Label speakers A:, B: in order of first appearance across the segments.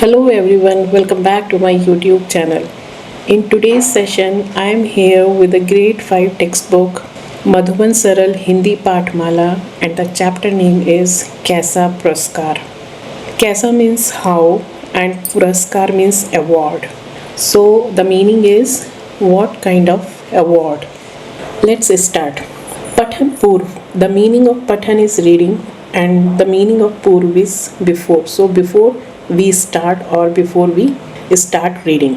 A: Hello everyone, welcome back to my YouTube channel. In today's session, I am here with the grade 5 textbook Madhuban Saral Hindi Pathmala and the chapter name is Kaisa Puraskar. Kaisa means how and Puraskar means award. So the meaning is what kind of award? Let's start. Pathan Purv. The meaning of Pathan is reading and the meaning of Purv is before. So before we start or before we start reading.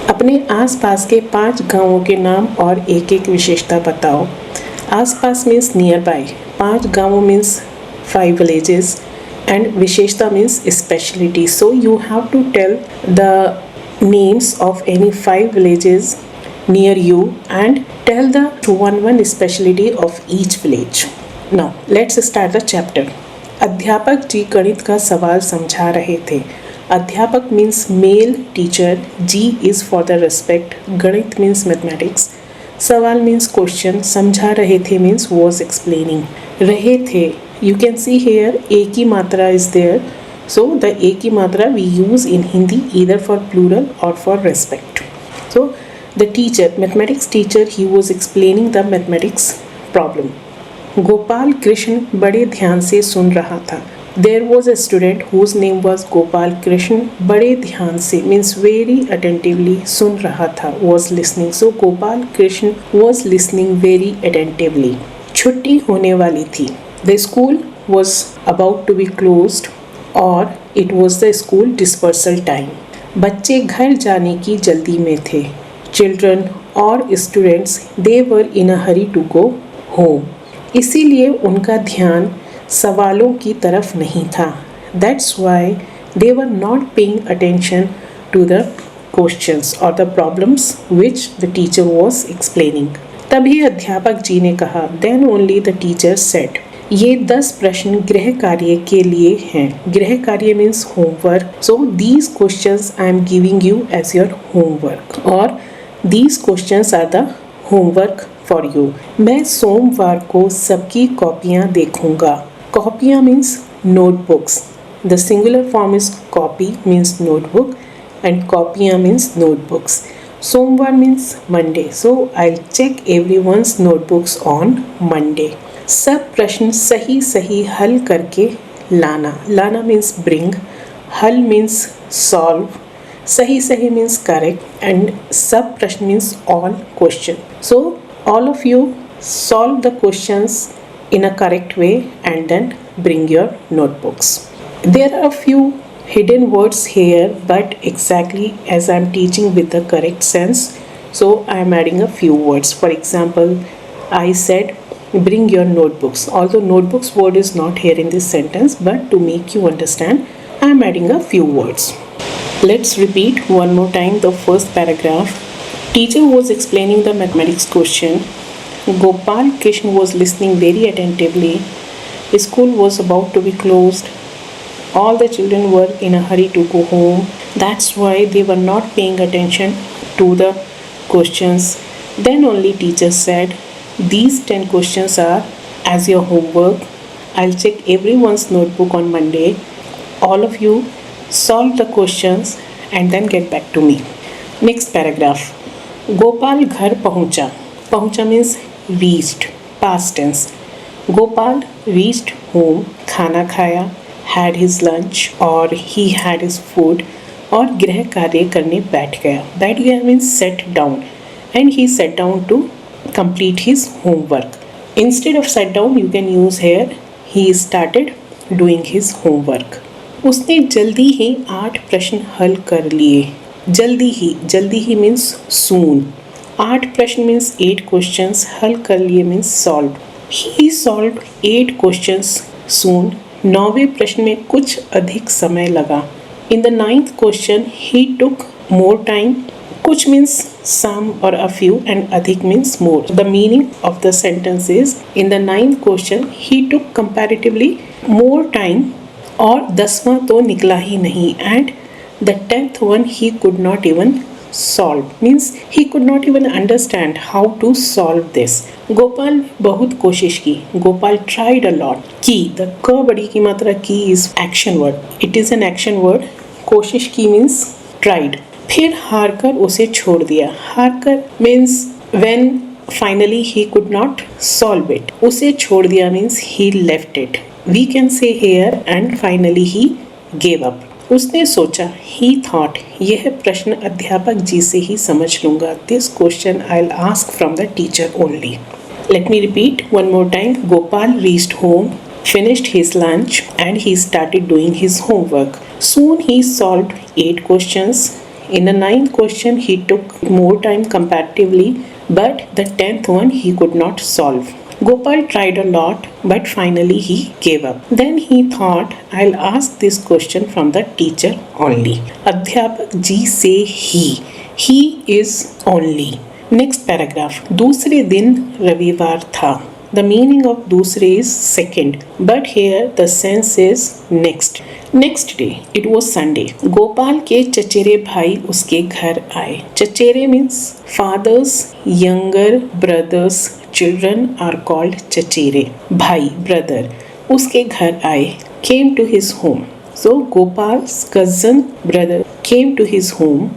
A: अपने आसपास के 5 गांवों के नाम और एक एक विशेषता बताओ. आसपास मीन्स नियर बाय. 5 गांवों मीन्स 5 villages and विशेषता means speciality. So you have to tell the names of any 5 villages near you and tell the one speciality of each village. Now let's start the chapter. अध्यापक जी गणित का सवाल समझा रहे थे. अध्यापक means male teacher. Ji is for the respect. गणित means mathematics. सवाल मीन्स क्वेश्चन. समझा रहे थे मीन्स वॉज एक्सप्लेनिंग. रहे थे, यू कैन सी हेयर एक ही मात्रा इज देयर. सो द एक ही मात्रा we use in Hindi either for plural और for respect. So the teacher, mathematics teacher, he was explaining the mathematics problem. Gopal Krishna बड़े ध्यान से सुन रहा था. There was a student whose name was Gopal Krishna. बड़े ध्यान से मीन्स वेरी अटेंटिवली सुन रहा था. Was listening. So Gopal Krishna was listening very attentively. छुट्टी होने वाली थी. The school was about to be closed और it was the school dispersal time. बच्चे घर जाने की जल्दी में थे. चिल्ड्रन और students they were in a hurry to go home. इसीलिए उनका ध्यान सवालों की तरफ नहीं था. That's why they were not paying attention to the questions और the problems which the teacher was explaining. तभी अध्यापक जी ने कहा. Then only the teacher said. ये 10 प्रश्न गृह कार्य के लिए हैं. गृह कार्य means homework. So these questions I am giving you as your homework और these questions are the homework for you. मैं सोमवार को सबकी कॉपियाँ देखूंगा. कॉपियाँ means notebooks. The singular form is copy means notebook and कॉपियाँ मीन्स नोटबुक्स. सोमवार means Monday. So I check every one's notebooks on Monday. सब प्रश्न सही सही हल करके लाना. लाना मीन्स ब्रिंग. हल मीन्स सॉल्व. सही सही means correct and sub prashn means all question. So all of you solve the questions in a correct way and then bring your notebooks. There are a few hidden words here but exactly as I am teaching with the correct sense, so I am adding a few words. For example, I said bring your notebooks. Although notebooks word is not here in this sentence, but to make you understand I am adding a few words. Let's repeat one more time the first paragraph. Teacher was explaining the mathematics question. Gopal Krishna was listening very attentively. School was about to be closed. All the children were in a hurry to go home. That's why they were not paying attention to the questions. Then only teacher said, these 10 questions are as your homework. I'll check everyone's notebook on Monday. All of you solve the questions and then get back to me. Next paragraph. Gopal घर पहुंचा. पहुंचा means reached, past tense. Gopal reached home. खाना खाया, had his lunch or he had his food और गृह कार्य करने बैठ गया. बैठ गया means sat down and he sat down to complete his homework. Instead of sat down you can use here he started doing his homework. उसने जल्दी ही 8 प्रश्न हल कर लिए. जल्दी ही मीन्स सून. 8 प्रश्न मीन्स 8 क्वेश्चंस. हल कर लिए मीन्स सॉल्व. ही सॉल्व 8 क्वेश्चंस सून. 9वें प्रश्न में कुछ अधिक समय लगा. In the 9th question he took more time. कुछ मीन्स सम और अ फ्यू एंड अधिक means more. The meaning of the sentence is in the 9th question he took comparatively more time और 10वां तो निकला ही नहीं and the 10th one he could not even solve means he could not even understand how to solve this. Gopal ने बहुत कोशिश की. Gopal tried a lot. की, the क बड़ी की मात्रा की is action word. It is an action word. कोशिश की मीन्स ट्राइड। फिर हार कर उसे छोड़ दिया। हार कर means when finally he could not solve it. उसे छोड़ दिया means he left it. We can say here and finally he gave up. उसने सोचा, ही थॉट, यह प्रश्न अध्यापक जी से ही समझ लूंगा। This question I will ask from the teacher only. Let me repeat one more time. Gopal reached home, finished his lunch, and he started doing his homework. Soon he solved 8 questions. In the 9th question, he took more time comparatively, but the 10th one he could not solve. Gopal tried a lot, but finally he gave up. Then he thought, I'll ask this question from the teacher only. Adhyapak ji say he. He is only. Next paragraph. दूसरे दिन रविवार था। The meaning of दूसरे is second, but here the sense is next. Next day it was Sunday. Gopal के चचेरे भाई उसके घर आए। चचेरे means father's younger brother's children are called चचेरे। भाई ब्रदर उसके घर आए। Came to his home. So Gopal's cousin brother came to his home.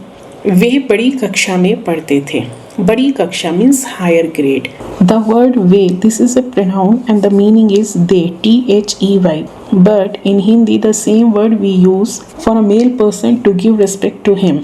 A: वे बड़ी कक्षा में पढ़ते थे। बड़ी कक्षा means higher grade. The word way, this is a pronoun and the meaning is they, T-H-E-Y. But in Hindi the same word we use for a male person to give respect to him.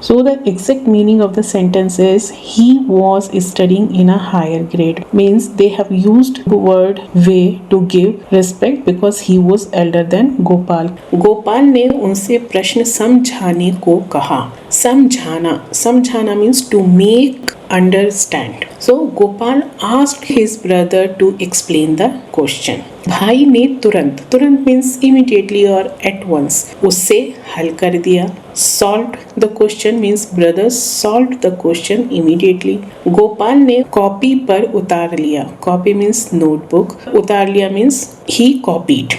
A: So the exact meaning of the sentence is he was studying in a higher grade. Means they have used the word way to give respect because he was elder than Gopal. Gopal ने उनसे प्रश्न समझाने को कहा। समझाना means to make understand. So Gopal asked his brother to explain the question. भाई ने तुरंत means immediately or at once उससे हल कर दिया। Solved the question means brothers solved the question immediately. Gopal ने कॉपी पर उतार लिया। कॉपी means notebook, उतार लिया means he copied.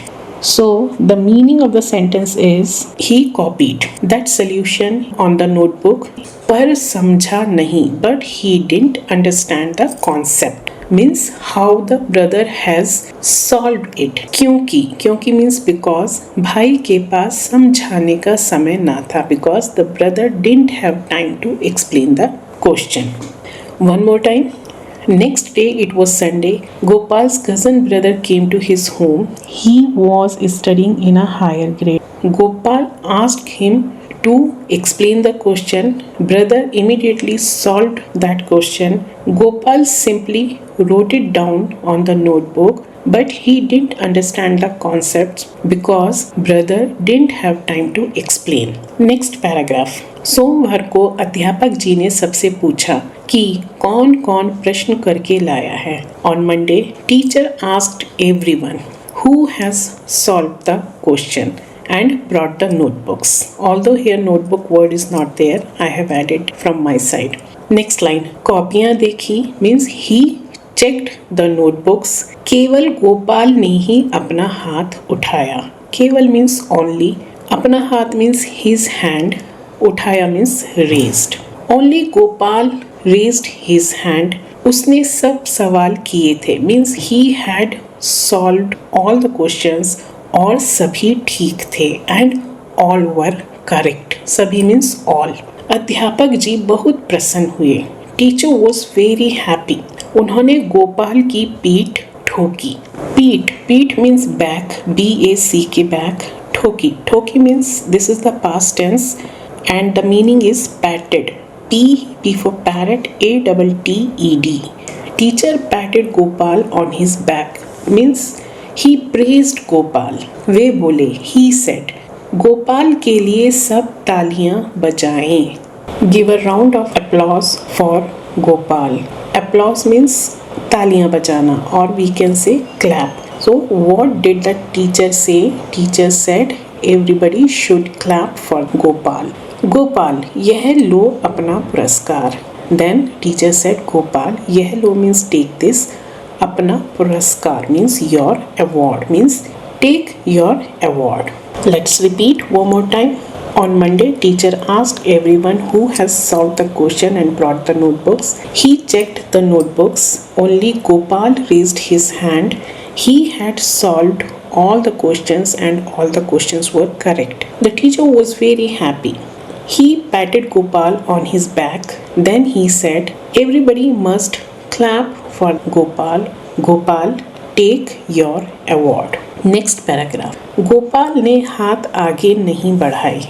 A: So the meaning of the sentence is he copied that solution on the notebook पर समझा नहीं, but he didn't understand the concept. Means how the brother has solved it. क्योंकि means because भाई के पास समझाने का समय ना था, because the brother didn't have time to explain the question. One more time. Next day it was Sunday. Gopal's cousin brother came to his home. He was studying in a higher grade. Gopal asked him to explain the question. Brother immediately solved that question. Gopal simply wrote it down on the notebook, but he didn't understand the concepts because brother didn't have time to explain. Next paragraph. सोमवार को अध्यापक जी ने सबसे पूछा कि कौन कौन प्रश्न करके लाया है। On Monday, teacher asked everyone who has solved the question and brought the notebooks. Although here notebook word is not there, I have added from my side. Next line. कॉपियाँ देखी means he checked the notebooks. केवल गोपाल ने ही अपना हाथ उठाया। केवल means only. अपना हाथ means his hand. उठाया means raised. Only Gopal raised his hand. उसने सब सवाल किए थे means he had solved all the questions और सभी ठीक थे and all were correct. सभी means all. अध्यापक जी बहुत प्रसन्न हुए। Teacher was very happy. उन्होंने गोपाल की पीठ ठोकी। पीठ means back, B-A-C के back. ठोकी means this is the past tense and the meaning is patted. P for parrot, A-T-T-E-D. Teacher patted Gopal on his back means he praised Gopal. वे बोले, he said, Gopal के लिए सब तालियां बजाएं. Give a round of applause for Gopal. Applause means तालियां बजाना or we can say clap. So what did the teacher say? Teacher said everybody should clap for Gopal. Gopal यह लो अपना पुरस्कार। Then teacher said गोपाल यह लो means take this. अपना पुरस्कार means your award means take your award. Let's repeat one more time. On Monday, teacher asked everyone who has solved the question and brought the notebooks. He checked the notebooks. Only Gopal raised his hand. He had solved all the questions and all the questions were correct. The teacher was very happy. He patted Gopal on his back. Then he said, "Everybody must clap for Gopal. Gopal, take your award." Next paragraph. Gopal ने हाथ आगे नहीं बढ़ाए.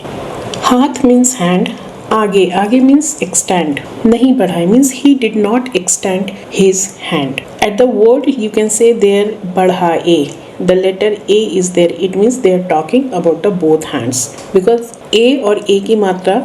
A: हाथ means hand. आगे means extend. नहीं बढ़ाए means he did not extend his hand. At the word you can say there बढ़ाए. The letter A is there. It means they are talking about the both hands. Because A और A की मात्रा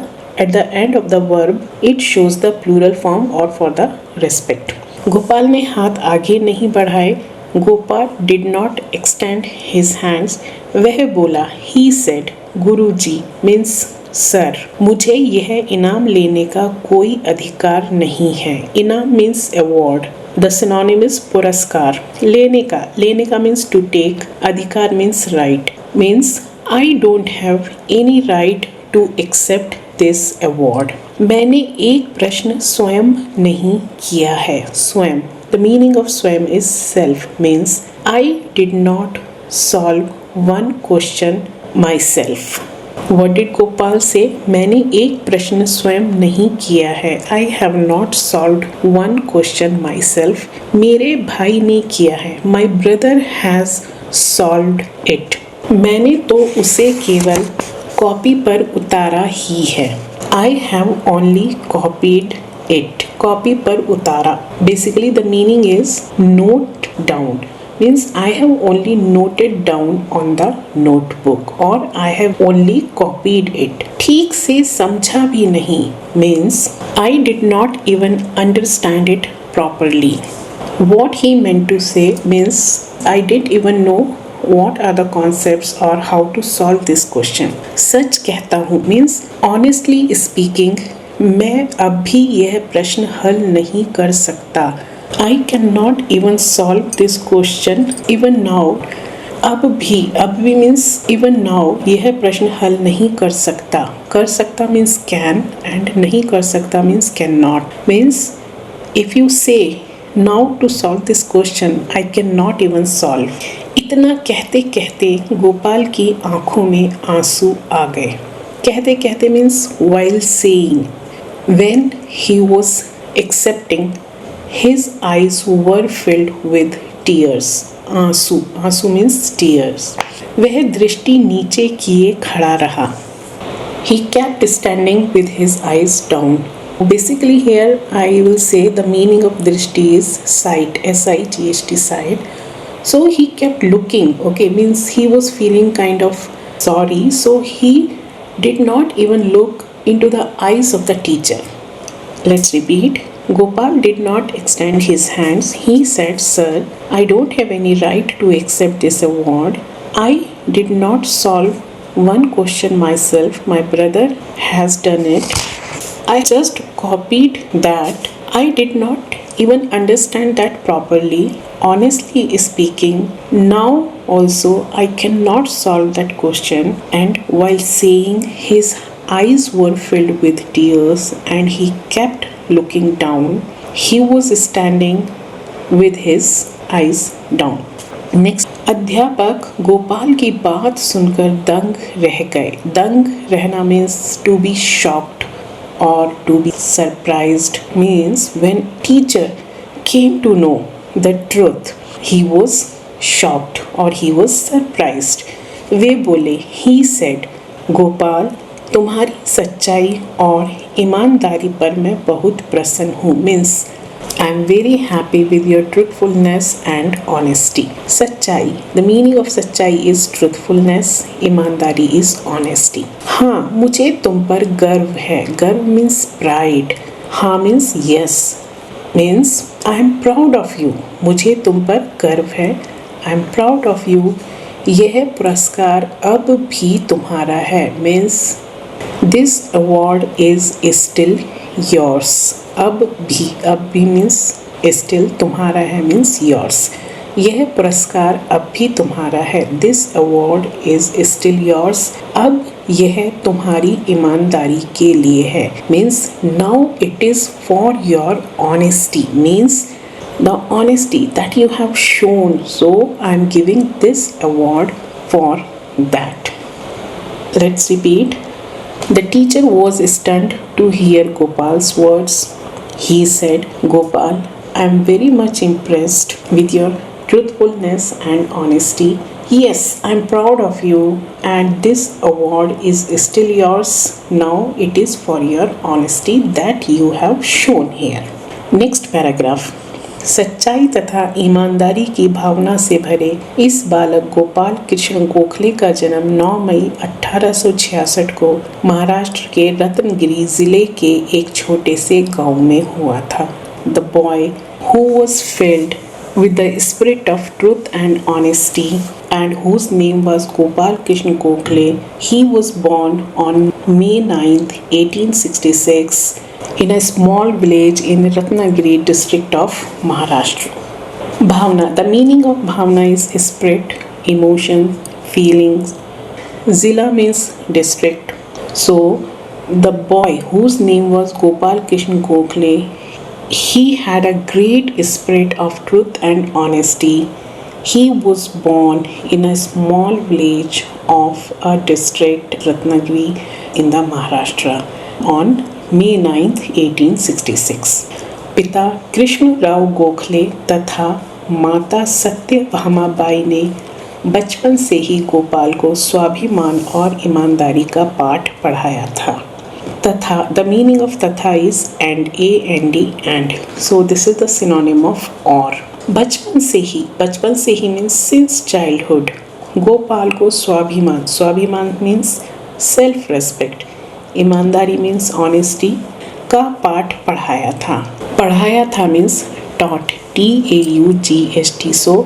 A: at the end of the verb it shows the plural form or for the respect. Gopal ने हाथ आगे नहीं बढ़ाए. Gopal did not extend his hands. वह बोला. He said, Guruji means sir, मुझे यह इनाम लेने का कोई अधिकार नहीं है. इनाम means award. The synonym is पुरस्कार. लेने का मीन्स टू टेक. अधिकार means right. Means I don't have any right to accept this award. मैंने एक प्रश्न स्वयं नहीं किया है. स्वयं, द मीनिंग ऑफ स्वयं is self. Means I did not solve one question myself. What did Gopal say? मैंने एक प्रश्न स्वयं नहीं किया है. I have not solved one question myself. मेरे भाई ने किया है. My brother has solved it. मैंने तो उसे केवल कॉपी पर उतारा ही है. I have only copied it. Copy पर उतारा. Basically the meaning is note down. Means I have only noted down on the notebook or I have only copied it. ठीक से समझा भी नहीं means I did not even understand it properly. What he meant to say means I didn't even know what are the concepts or how to solve this question. सच कहता हूँ means honestly speaking मैं अब भी यह प्रश्न हल नहीं कर सकता. I cannot even solve this question even now. अब भी means even now. यह प्रश्न हल नहीं कर सकता. कर सकता means can and नहीं कर सकता means cannot. Means if you say now to solve this question I cannot even solve. इतना कहते कहते गोपाल की आंखों में आंसू आ गए. कहते कहते means while saying. When he was accepting, his eyes were filled with tears. आंसू means tears. वह दृष्टि नीचे किए खड़ा रहा. He kept standing with his eyes down. Basically here I will say the meaning of drishti is sight. S-I-G-H-T, sight. So he kept looking. Okay, means he was feeling kind of sorry. So he did not even look into the eyes of the teacher. Let's repeat. Gopal did not extend his hands. He said, "Sir, I don't have any right to accept this award. I did not solve one question myself. My brother has done it. I just copied that. I did not even understand that properly. Honestly speaking, now also I cannot solve that question." And while saying, his eyes were filled with tears and he kept looking down. He was standing with his eyes down. Next, अध्यापक गोपाल की बात सुनकर दंग रह गए. दंग रहना means to be shocked or to be surprised. Means when teacher came to know the truth, he was shocked or he was surprised. वे बोले. He said, गोपाल, तुम्हारी सच्चाई और ईमानदारी पर मैं बहुत प्रसन्न हूँ. Means I am very happy with your truthfulness and honesty. सच्चाई, द मीनिंग ऑफ सच्चाई इज ट्रूथफुलनेस. ईमानदारी इज ऑनेस्टी. हाँ, मुझे तुम पर गर्व है. गर्व मीन्स प्राइड. हाँ means yes. Means I am proud of you. मुझे तुम पर गर्व है. I am proud of you. यह पुरस्कार अब भी तुम्हारा है. Means this award is still yours. अब भी मीन्स स्टिल तुम्हारा है मीन्स योर्स. यह पुरस्कार अब भी तुम्हारा है. This award is still yours. अब यह तुम्हारी ईमानदारी के लिए है. Means now it is for your honesty. Means the honesty that you have shown. So I am giving this award for that. Let's repeat. The teacher was stunned to hear Gopal's words. He said, Gopal, I am very much impressed with your truthfulness and honesty. Yes, I am proud of you, and this award is still yours. Now it is for your honesty that you have shown here. Next paragraph. सच्चाई तथा ईमानदारी की भावना से भरे इस बालक गोपाल कृष्ण गोखले का जन्म 9 मई 1866 को महाराष्ट्र के रत्नगिरी जिले के एक छोटे से गांव में हुआ था. The boy who was filled with the spirit of truth and honesty and whose name was Gopal Krishna Gokhale. He was born on May 9th, 1866 in a small village in Ratnagiri district of Maharashtra. Bhavna. The meaning of Bhavna is spirit, emotion, feelings. Zila means district. So the boy whose name was Gopal Krishna Gokhale, he had a great spirit of truth and honesty. He was born in a small village of a district Ratnagiri in the Maharashtra on May 9th, 1866. पिता कृष्ण राव गोखले तथा माता सत्यभामाबाई ने बचपन से ही गोपाल को स्वाभिमान और ईमानदारी का पाठ पढ़ाया था. तथा, the meaning of तथा is and, and. So this is the synonym of or. बचपन से ही means since childhood. गोपाल को स्वाभिमान means self respect. ईमानदारी means honesty का पाठ पढ़ाया था means taught, TAUGST. So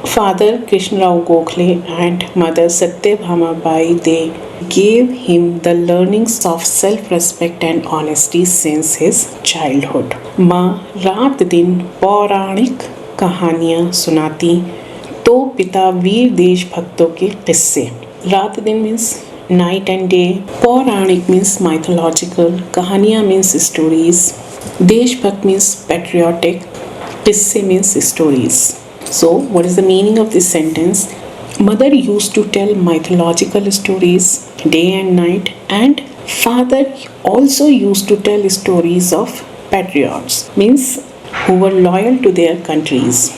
A: father Krishnarao Gokhale and mother Satyabhamabai, they gave him the learnings of self-respect and honesty since his childhood. माँ रात दिन पौराणिक कहानियाँ सुनाती तो पिता वीर देशभक्तों के किस्से. रात दिन means night and day. पौराणिक means mythological. कहानियाँ means stories. देशभक्त means patriotic. किस्से means stories. So, what is the meaning of this sentence? Mother used to tell mythological stories day and night, and father also used to tell stories of patriots, means who were loyal to their countries.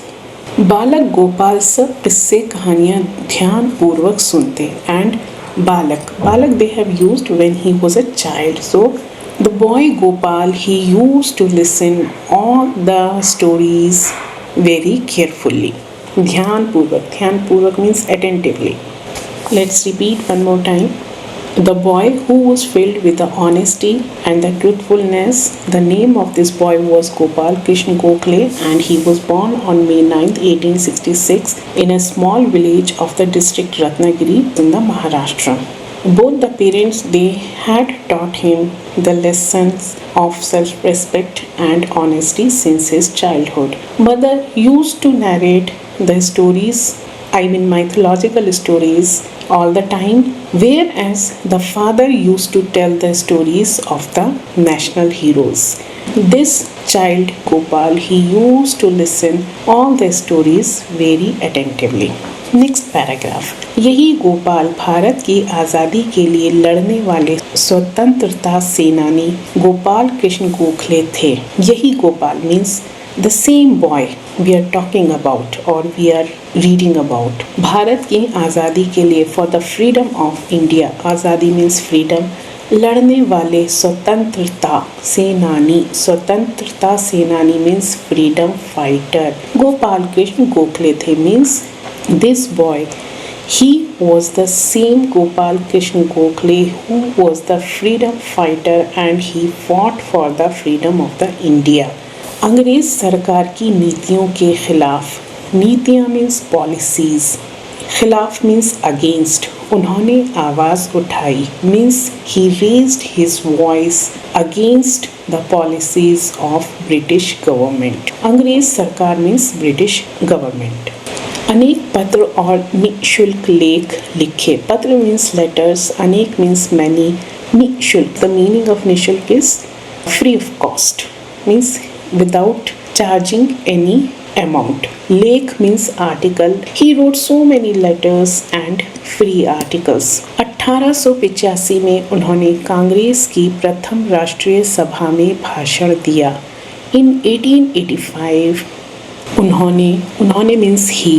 A: बालक गोपाल सब किस्से कहानियाँ ध्यान पूर्वक सुनते. And बालक they have used when he was a child. So the boy Gopal, he used to listen all the stories very carefully. ध्यान पूर्वक means attentively. Let's repeat one more time. The boy who was filled with the honesty and the truthfulness, the name of this boy was Gopal Krishna Gokhale, and he was born on May 9th, 1866 in a small village of the district Ratnagiri in the Maharashtra. Both the parents, they had taught him the lessons of self-respect and honesty since his childhood. Mother used to narrate the stories, mythological stories all the time, whereas the father used to tell the stories of the national heroes. This child Gopal, he used to listen all the stories very attentively. Next paragraph. यही गोपाल भारत की आज़ादी के लिए लड़ने वाले स्वतंत्रता सेनानी गोपाल कृष्ण गोखले थे. यही Gopal means the same boy we are talking about और we are reading about. Bharat की आज़ादी के लिए for the freedom of India, आज़ादी मीन्स फ्रीडम, लड़ने वाले स्वतंत्रता सेनानी means freedom fighter Gopal Krishna Gokhale थे. Means this boy, he was the same Gopal Krishna Gokhale who was the freedom fighter and he fought for the freedom of the India. अंग्रेज सरकार की नीतियों के खिलाफ, नीतियाँ मीन्स पॉलिसीज, खिलाफ मीन्स अगेंस्ट, उन्होंने आवाज़ उठाई means he raised his voice against the policies of British government. अंग्रेज सरकार मीन्स ब्रिटिश गवर्नमेंट. अनेक पत्र और निःशुल्क लेख लिखे. पत्र मीन्स लेटर्स, अनेक मीन्स मैनी, निःशुल्क, द मीनिंग ऑफ निःशुल्क is free of cost, means without charging any amount. Lekh means article. He wrote so many letters and free articles. 1885 में उन्होंने कांग्रेस की प्रथम राष्ट्रीय सभा में भाषण दिया. In 1885 उन्होंने मीन्स ही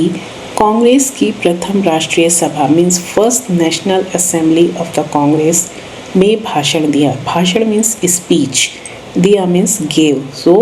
A: कांग्रेस की प्रथम राष्ट्रीय सभा means first national assembly of the Congress में भाषण दिया. भाषण मीन्स स्पीच, दिया means gave. So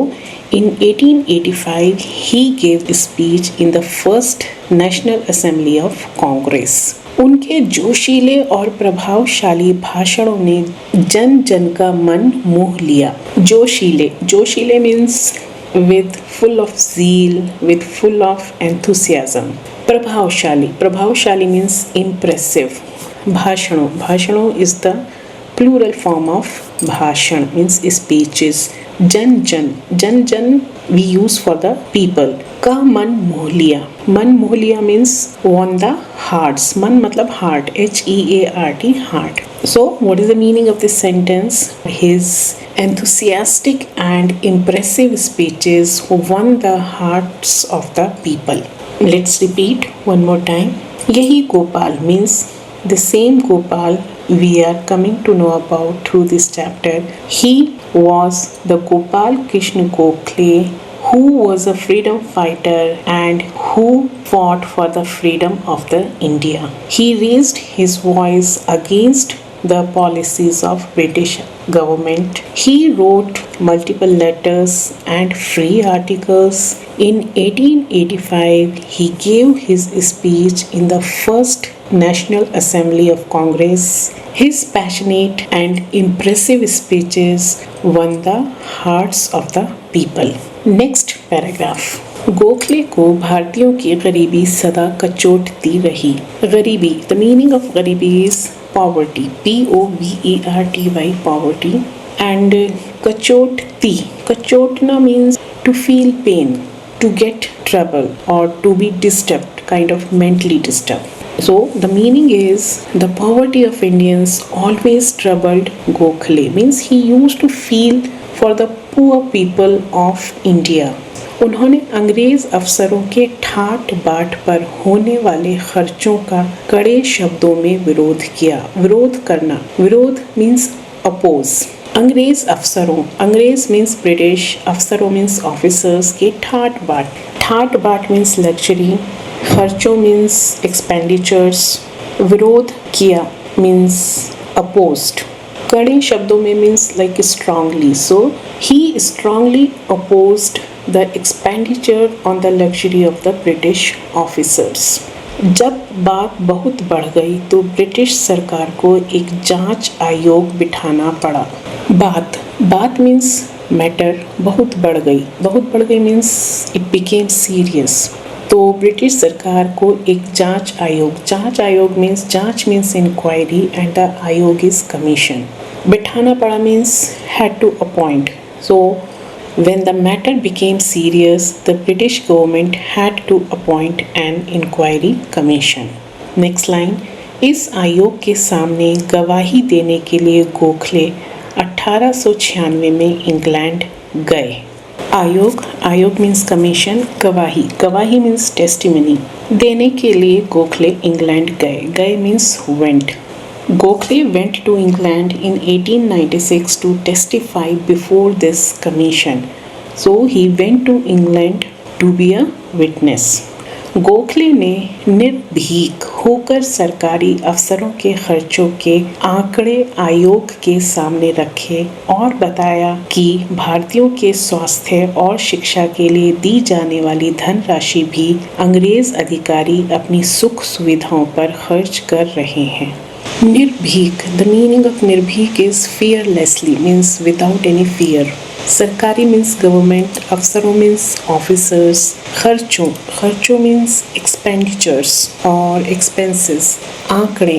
A: in 1885 he gave a speech in the first national assembly of Congress. उनके जोशीले और प्रभावशाली भाषणों ने जन जन का मन मोह लिया. जोशीले means with full of zeal, with full of enthusiasm. प्रभावशाली means impressive. भाषणों is the plural form of भाषण means speeches. जन we use for the people. का मन मोह लिया means won the hearts. मन मतलब heart, HEART, heart. So what is the meaning of this sentence? His enthusiastic and impressive speeches won the hearts of the people. Let's repeat one more time. Yahi Gopal means the same Gopal we are coming to know about through this chapter. He was the Gopal Krishna Gokhale, who was a freedom fighter and who fought for the freedom of the India. He raised his voice against the policies of British government. He wrote multiple letters and free articles. In 1885, he gave his speech in the first National Assembly of Congress. His passionate and impressive speeches won the hearts of the people. Next paragraph. Gokhale को भारतीयों की गरीबी सदा कचोटती रही. गरीबी, the meaning of गरीबी is poverty, POVERTY, poverty. And kachotna means to feel pain, to get trouble or to be disturbed, kind of mentally disturbed. So the meaning is the poverty of Indians always troubled Gokhale, means he used to feel for the poor people of India. उन्होंने अंग्रेज अफसरों के ठाट बाट पर होने वाले खर्चों का कड़े शब्दों में विरोध किया. विरोध मीन्स अपोज. अंग्रेज अफसरों, अंग्रेज मीन्स ब्रिटिश, अफसरों मीन्स ऑफिसर्स के ठाट बाट मीन्स लग्जरी, खर्चों मीन्स एक्सपेंडिचर्स, विरोध किया मीन्स अपोज्ड, कड़े शब्दों में means like strongly. So he strongly opposed the expenditure on the luxury of the British officers. जब बात बहुत बढ़ गई तो ब्रिटिश सरकार को एक जांच आयोग बिठाना पड़ा. बात मीन्स मैटर, बहुत बढ़ गई मीन्स इट बिकेम सीरियस. तो ब्रिटिश सरकार को एक जांच आयोग मीन्स जांच मीन्स इंक्वायरी एंड द आयोग इज कमीशन. बिठाना पड़ा means had to appoint. So when the matter became serious, the British government had to appoint an inquiry commission. Next line. इस आयोग के सामने गवाही देने के लिए गोखले 1896 में इंग्लैंड गए. आयोग मीन्स कमीशन, गवाही मीन्स टेस्टिमनी. देने के लिए गोखले इंग्लैंड गए means went. Gokhale went to England in 1896 to testify before this commission. So he went to England to be a witness. Gokhale ने निर्भीक होकर सरकारी अफसरों के खर्चों के आंकड़े आयोग के सामने रखे और बताया कि भारतीयों के स्वास्थ्य और शिक्षा के लिए दी जाने वाली धनराशि भी अंग्रेज अधिकारी अपनी सुख सुविधाओं पर खर्च कर रहे हैं. निर्भीक, the meaning of निर्भीक is fearlessly, means without any fear. सरकारी means government, अफसरों means officers. खर्चों means expenditures or expenses. आंकड़े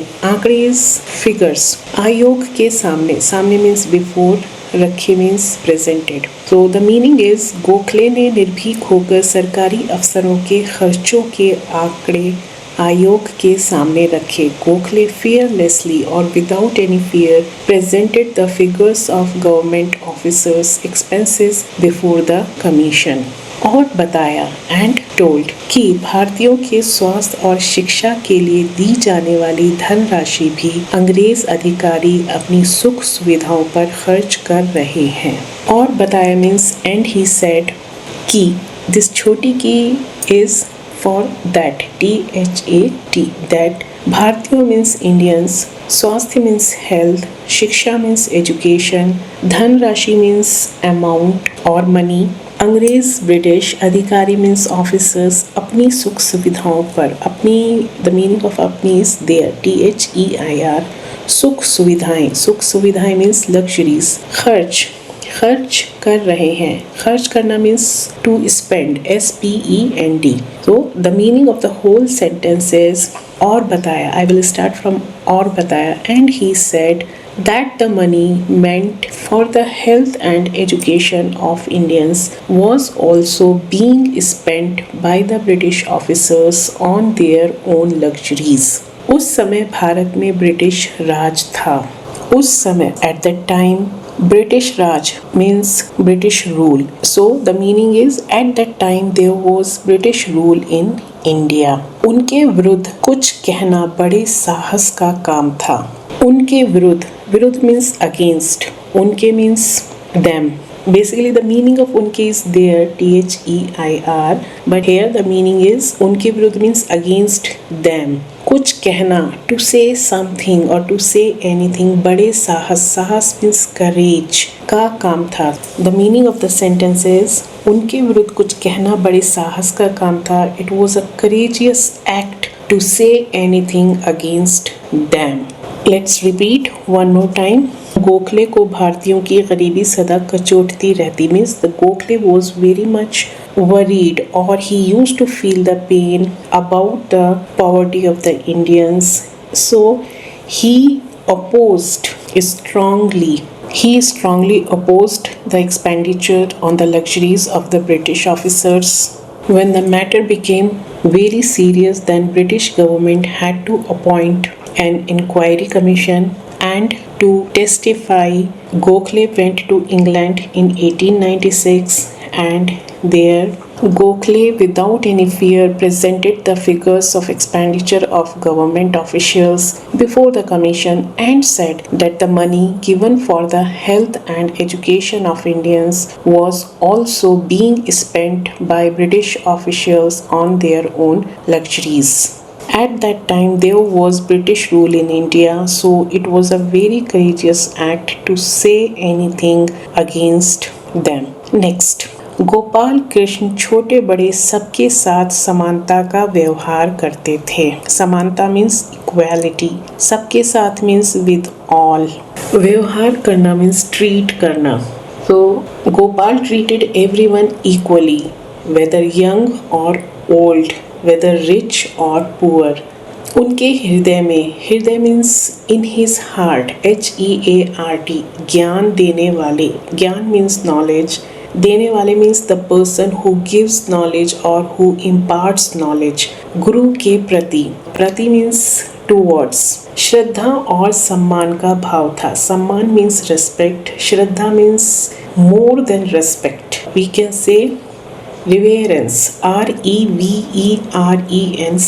A: is figures. आयोग के सामने means before, रखे means presented. So the meaning is Gokhale ने निर्भीक होकर सरकारी अफसरों के खर्चों के आंकड़े आयोग के सामने रखे. Gokhale fearlessly or without any fear presented the figures of government officers' expenses before the commission. और बताया एंड टोल्ड कि भारतीयों के स्वास्थ्य और शिक्षा के लिए दी जाने वाली धनराशि भी अंग्रेज अधिकारी अपनी सुख सुविधाओं पर खर्च कर रहे हैं। और बताया मीन्स एंड ही सेड कि दिस छोटी की is for that THAT that भारतीयों मीन्स इंडियंस, स्वास्थ्य मीन्स हेल्थ, शिक्षा मीन्स एजुकेशन, धनराशि मीन्स अमाउंट और मनी, अंग्रेज ब्रिटिश अधिकारी मीन्स ऑफिसर्स अपनी सुख सुविधाओं पर, अपनी द मीनिंग ऑफ अपनी इज देयर THEIR सुख सुविधाएं मीन्स लग्जरीज, खर्च कर रहे हैं। खर्च करना मीन्स टू स्पेंड SPEND। तो the meaning of the whole sentence is और बताया, आई विल स्टार्ट फ्रॉम और बताया and he said that the money meant for the health and education of Indians was also being spent by the British officers on their own luxuries। उस समय भारत में British राज था। उस समय at that time British Raj means British rule. So the meaning is at that time there was British rule in India। उनके विरुद्ध कुछ कहना बड़े साहस का काम था। उनके विरुद्ध means against, उनके means them। Basically the meaning of unke is there THEIR, but here the meaning is उनके विरुद्ध means against them। कुछ कहना to say something or to say anything बड़े साहस means courage का काम था। The meaning of the sentence is उनके विरुद्ध कुछ कहना बड़े साहस का काम था। It was a courageous act to say anything against them। Let's repeat one more time। Gokhale को भारतीयों की गरीबी सदा कचोटती रहती। Means the Gokhale was very much worried or he used to feel the pain about the poverty of the Indians, so he strongly opposed the expenditure on the luxuries of the British officers। When the matter became very serious, then British government had to appoint an inquiry commission and to testify Gokhale went to England in 1896 and there Gokhale without any fear presented the figures of expenditure of government officials before the commission and said that the money given for the health and education of Indians was also being spent by British officials on their own luxuries। At that time there was British rule in India, so it was a very courageous act to say anything against them। Next, Gopal Krishna छोटे बड़े सबके साथ समानता का व्यवहार करते थे। समानता मीन्स इक्वालिटी, सबके साथ मीन्स विद ऑल, व्यवहार करना मीन्स ट्रीट करना। तो Gopal treated everyone equally whether young और old, whether rich or poor। उनके हृदय means in his heart HEART, ज्ञान देने वाले, ज्ञान मीन्स नॉलेज, देने वाले means the person who gives knowledge और हु इम्पार्ट्स नॉलेज, गुरु के प्रति मीन्स टूवर्ड्स। श्रद्धा और सम्मान का भाव था। सम्मान मीन्स रेस्पेक्ट, श्रद्धा means more than respect, we can say reverence REVERENCE।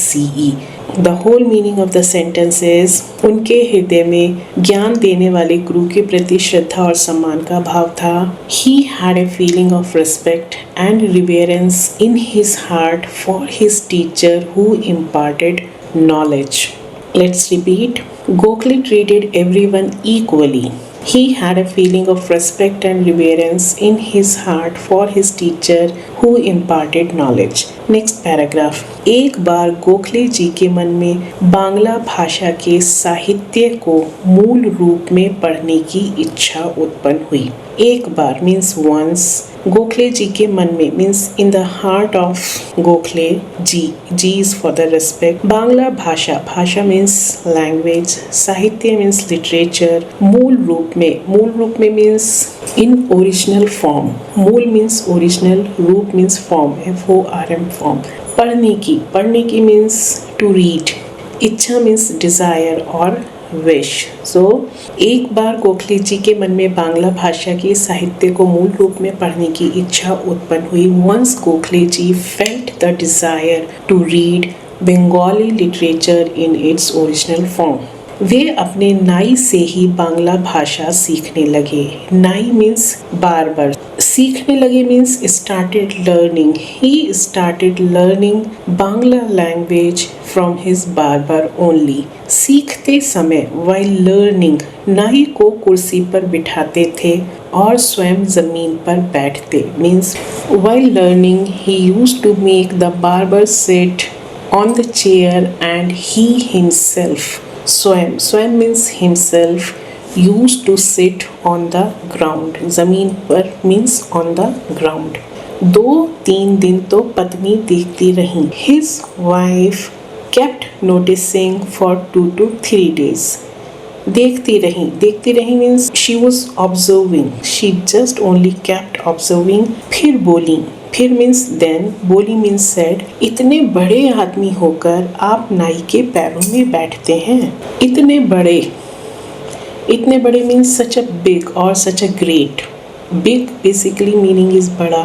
A: The whole meaning of the sentence is उनके हृदय में ज्ञान देने वाले गुरु के प्रति श्रद्धा और सम्मान का भाव था। He had a feeling of respect and reverence in his heart for his teacher who imparted knowledge। Let's repeat। Gokhale treated everyone equally। He had a feeling of respect and reverence in his heart for his teacher who imparted knowledge। Next paragraph। एक बार गोखले जी के मन में बांग्ला भाषा के साहित्य को मूल रूप में पढ़ने की इच्छा उत्पन्न हुई। एक बार मीन्स once, गोखले जी के मन में means in the heart of Gokhale ji, ji is for the respect. Bangla भाषा मीन्स लैंग्वेज, साहित्य मीन्स लिटरेचर, मूल रूप में मीन्स इन ओरिजिनल फॉर्म, मूल मीन्स ओरिजिनल, रूप मीन्स फॉर्म FORM फॉर्म। पढ़ने की मीन्स टू रीड, इच्छा मीन्स डिजायर और wish. So, एक बार गोखले जी के मन में बांग्ला भाषा के साहित्य को मूल रूप में पढ़ने की इच्छा उत्पन्न हुई. Once Gokhale ji felt the desire to read Bengali literature in its original form. वे अपने नाई से ही बांग्ला भाषा सीखने लगे. नाई मीन्स बार्बर. सीखने लगे means started learning. He started learning Bangla language from his barber only. सीखते समय वाइल लर्निंग नाई को कुर्सी पर बिठाते थे और स्वयं जमीन पर बैठते. Means while learning he used to make the barber sit on the chair and he himself स्वयं means himself used to sit on the ground. जमीन पर means on the ground. 2-3 दिन तो पत्नी देखती रही. His wife kept noticing for 2 to 3 days. देखती रही means she was observing. She just only kept observing. फिर बोली. फिर मीन्स देन, बोली मीन्स सेड. इतने बड़े आदमी होकर आप नाई के पैरों में बैठते हैं. इतने बड़े मीन्स सच अ बिग और such a great. Big basically meaning is बड़ा,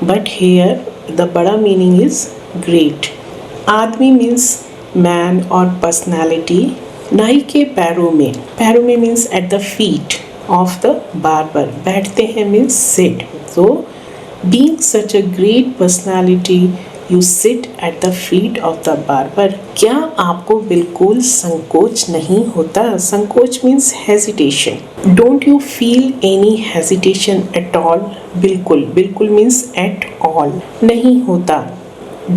A: बट हेयर द बड़ा मीनिंग इज ग्रेट. आदमी मीन्स मैन और पर्सनैलिटी. नाई के पैरों में means at the feet of the barber. बैठते हैं means sit. So being such a great personality, you sit at the feet of the barber. क्या आपको बिल्कुल संकोच नहीं होता? संकोच means hesitation. Don't you feel any hesitation at all? बिल्कुल means at all. नहीं होता.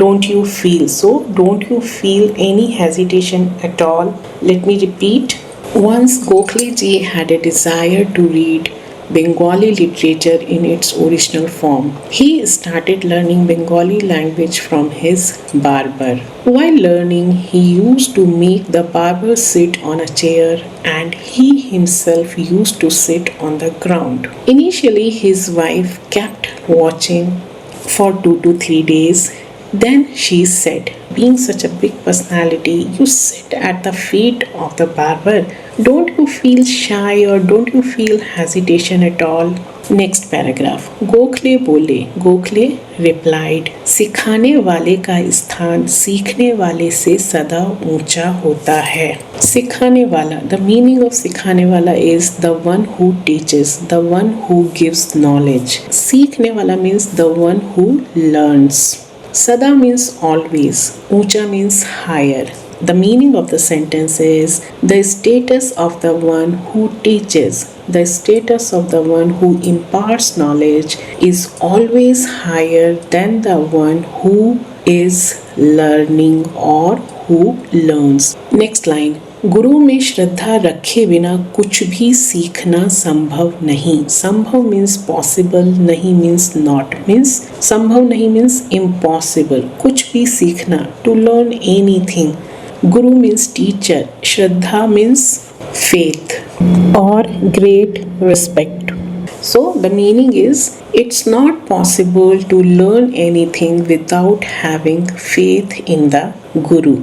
A: Don't you feel? So don't you feel any hesitation at all? Let me repeat. Once Gokhale ji had a desire to read Bengali literature in its original form. He started learning Bengali language from his barber. While learning, he used to make the barber sit on a chair and he himself used to sit on the ground. Initially, his wife kept watching for 2 to 3 days. Then she said, being such a big personality, you sit at the feet of the barber. Don't you feel shy or don't you feel hesitation at all? Next paragraph. Gokhale बोले. Gokhale replied, सिखाने वाले का स्थान सीखने वाले से सदा ऊंचा होता है. सिखाने वाला, the meaning of सिखाने वाला is the one who teaches, the one who gives knowledge. सीखने वाला means the one who learns. Sada means always. Uncha means higher. The meaning of the sentence is the status of the one who teaches, the status of the one who imparts knowledge is always higher than the one who is learning or who learns. Next line. गुरु में श्रद्धा रखे बिना कुछ भी सीखना संभव नहीं. संभव means possible, नहीं मीन्स नॉट. मीन्स संभव नहीं मीन्स इम्पॉसिबल. कुछ भी सीखना, to learn anything. Guru means teacher, Shraddha means faith or great respect. So the meaning is it's not possible to learn anything without having faith in the Guru,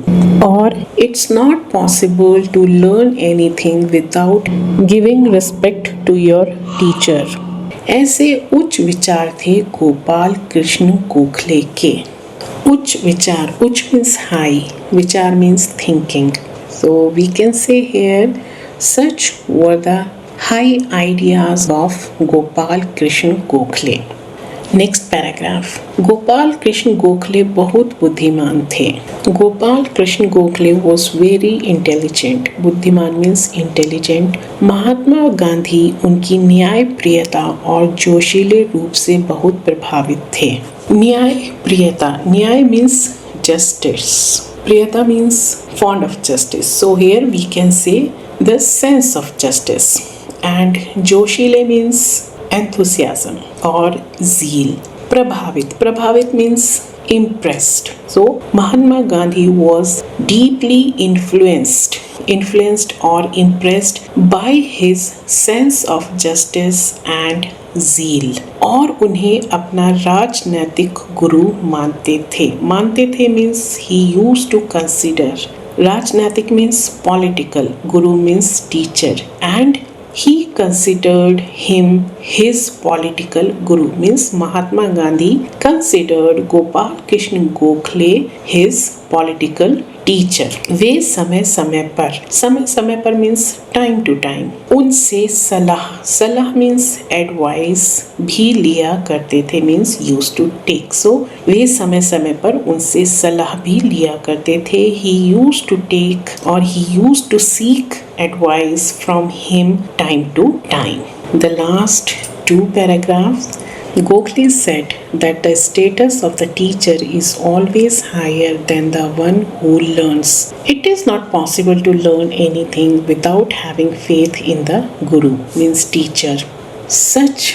A: or it's not possible to learn anything without giving respect to your teacher. ऐसे उच्च विचार थे गोपाल कृष्ण गोखले के. उच्च विचार, उच्च means high, विचार means thinking. So we can say here such were the high ideas of Gopal Krishna Gokhale. Next paragraph. Gopal Krishna Gokhale बहुत बुद्धिमान थे. Gopal Krishna Gokhale was very intelligent. बुद्धिमान मीन्स इंटेलिजेंट. महात्मा गांधी उनकी न्याय प्रियता और जोशीले रूप से बहुत प्रभावित थे. न्याय प्रियता, न्याय मीन्स जस्टिस, प्रियता means fond of justice. So here we can say the sense of justice. And जोशीले means enthusiasm or zeal. Prabhavit means impressed. So Mahatma Gandhi was deeply influenced or impressed by his sense of justice and zeal. और उन्हें अपना राजनैतिक गुरु मानते थे. मानते थे means he used to consider Rajnatik means political, Guru means teacher, and he considered him his political guru. Means Mahatma Gandhi considered Gopal Krishna Gokhale his political teacher. वे समय समय पर मीन्स टाइम टू टाइम उनसे सलाह means advice भी लिया करते थे, मीन्स यूज टू टेक। सो वे समय पर उनसे सलाह भी लिया करते थे। ही यूज टू टेक और he use to seek advice from him time to time. The last 2 paragraphs, Gokhale said that the status of the teacher is always higher than the one who learns. It is not possible to learn anything without having faith in the Guru, means teacher. Such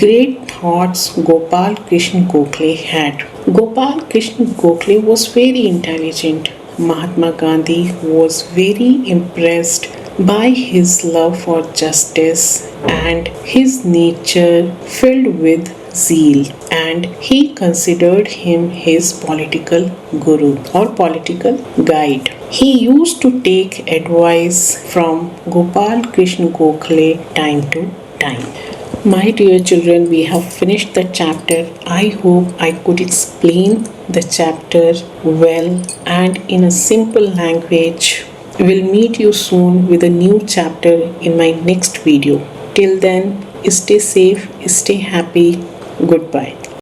A: great thoughts Gopal Krishna Gokhale had. Gopal Krishna Gokhale was very intelligent. Mahatma Gandhi was very impressed by his love for justice and his nature filled with zeal, and he considered him his political guru or political guide. He used to take advice from Gopal Krishna Gokhale time to time. My dear children, we have finished the chapter. I hope I could explain the chapter well and in a simple language. We'll meet you soon with a new chapter in my next video. Till then, stay safe, stay happy. Goodbye.